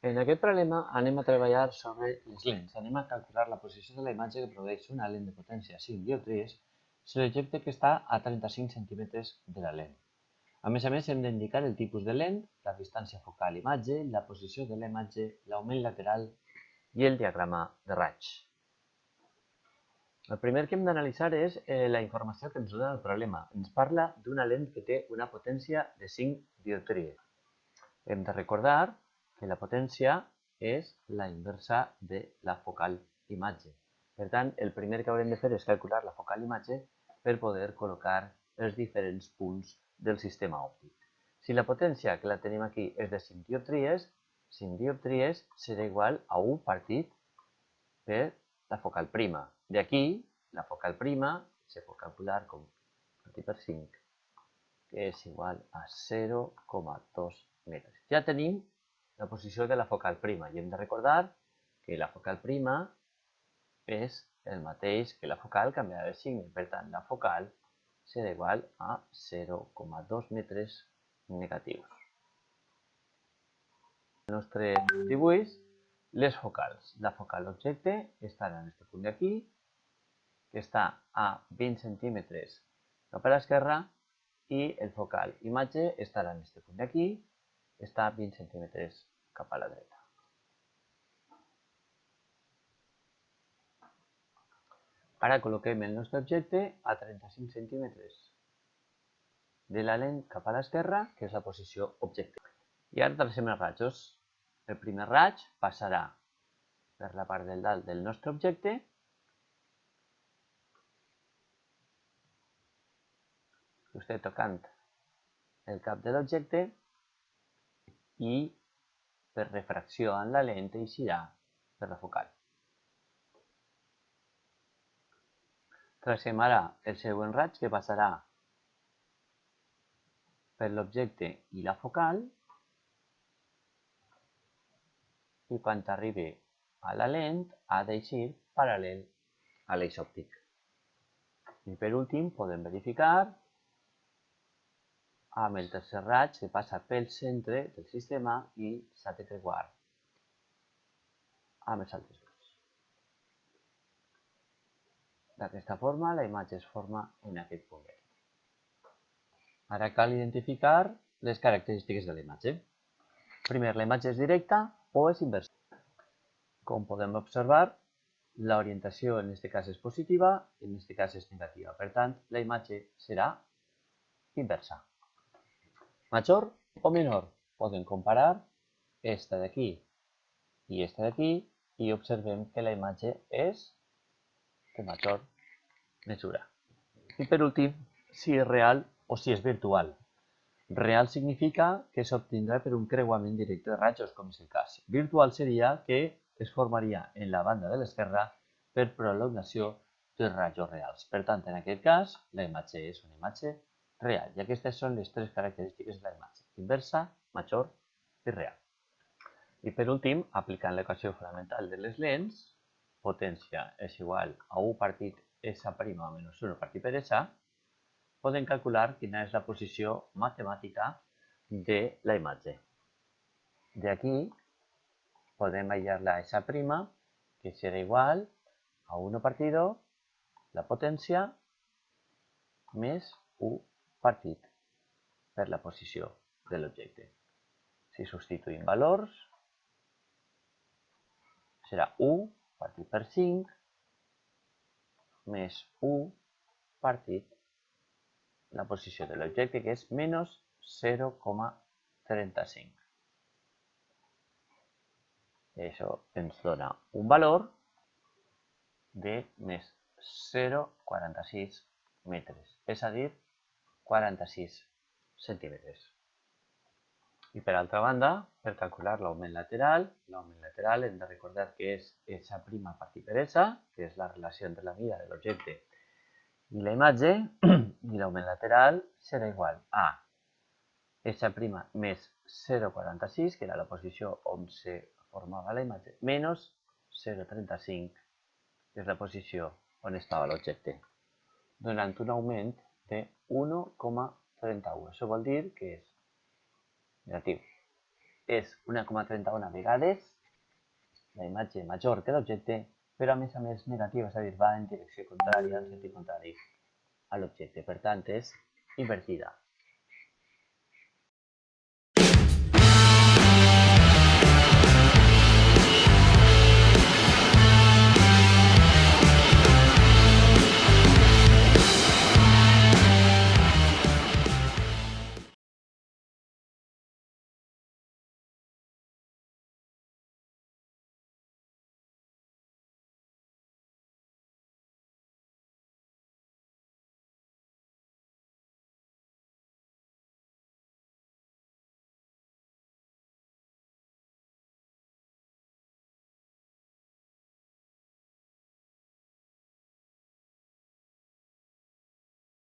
En aquest problema anem a treballar sobre les lents. Anem a calcular la posició de la imatge que produeix una lent de potència 5 dioptries si l'objecte que està a 35 centímetres de la lent. A més, hem d'indicar el tipus de lent, la distància focal imatge, la posició de la imatge, l'augment lateral i el diagrama de raig. El primer que hem d'analitzar és la informació que ens dona el problema. Ens parla d'una lent que té una potència de 5 dioptries. Hem de recordar que la potència és la inversa de la focal imatge. Per tant, el primer que haurem de fer és calcular la focal imatge per poder col·locar els diferents punts del sistema òptic. Si la potència que la tenim aquí és de 5 dioptries serà igual a 1 partit per la focal prima. D'aquí, la focal prima se pot calcular com partit per 5, que és igual a 0,2 metres. Ja tenim la posició de la focal prima i hem de recordar que la focal prima és el mateix que la focal canviada de signe. Per tant, la focal serà igual a 0,2 metres negatius. El nostre dibuix, les focals. La focal objecte estarà en aquest punt d'aquí, que està a 20 centímetres cap a l'esquerra, i el focal imatge estarà en aquest punt d'aquí, que està a 20 centímetres cap a la dreta. Ara col·loquem el nostre objecte a 35 centímetres de la lent cap a l'esquerra, que és la posició objecte. I ara tracem els rajos. El primer raig passarà per la part del dalt del nostre objecte just tocant el cap de l'objecte i per refracció en la lent eixirà per la focal. Tracem ara el següent raig que passarà per l'objecte i la focal i quan arribi a la lent ha d'eixir paral·lel a l'eix òptic. I per últim podem verificar amb el tercer raig que passa pel centre del sistema i s'ha de creuar amb els altres dos. D'aquesta forma la imatge es forma en aquest punt. Ara cal identificar les característiques de la imatge. Primer, la imatge és directa o és inversa. Com podem observar, l'orientació en aquest cas és positiva i en aquest cas és negativa. Per tant, la imatge serà inversa. Major o menor? Podem comparar esta d'aquí i esta d'aquí i observem que la imatge és de major mesura. I per últim, si és real o si és virtual. Real significa que s'obtindrà per un creuament directe de rajos, com és el cas. Virtual seria que es formaria en la banda de l'esquerra per prolongació de rajos reals. Per tant, en aquest cas, la imatge és una imatge real. I aquestes són les tres característiques de la imatge: inversa, major i real. I per últim, aplicant l'equació fonamental de les lents, potència és igual a 1 partit S' menys 1 partit per S, podem calcular quina és la posició matemàtica de la imatge. D'aquí podem aïllar la S', que serà igual a 1 partido la potència més 1 partit per la posició de l'objecte. Si substituïm valors, serà 1 partit per 5 més 1 partit la posició de l'objecte, que és menys 0,35. Això ens dona un valor de més 0,46 metres, és a dir, 46 centímetres. I per altra banda, per calcular l'augment lateral hem de recordar que és S' partit per S, que és la relació entre la mida de l'objecte i la imatge, i l'augment lateral serà igual a S' més 0,46, que era la posició on se formava la imatge, menys 0,35, que és la posició on estava l'objecte, donant un augment de 1,31. Això vol dir que és negatiu. és 1,31 vegades la imatge major que l'objecte, però a més negativa, és a dir, va en direcció contrària, en sentit contrari a l'objecte. Per tant, és invertida.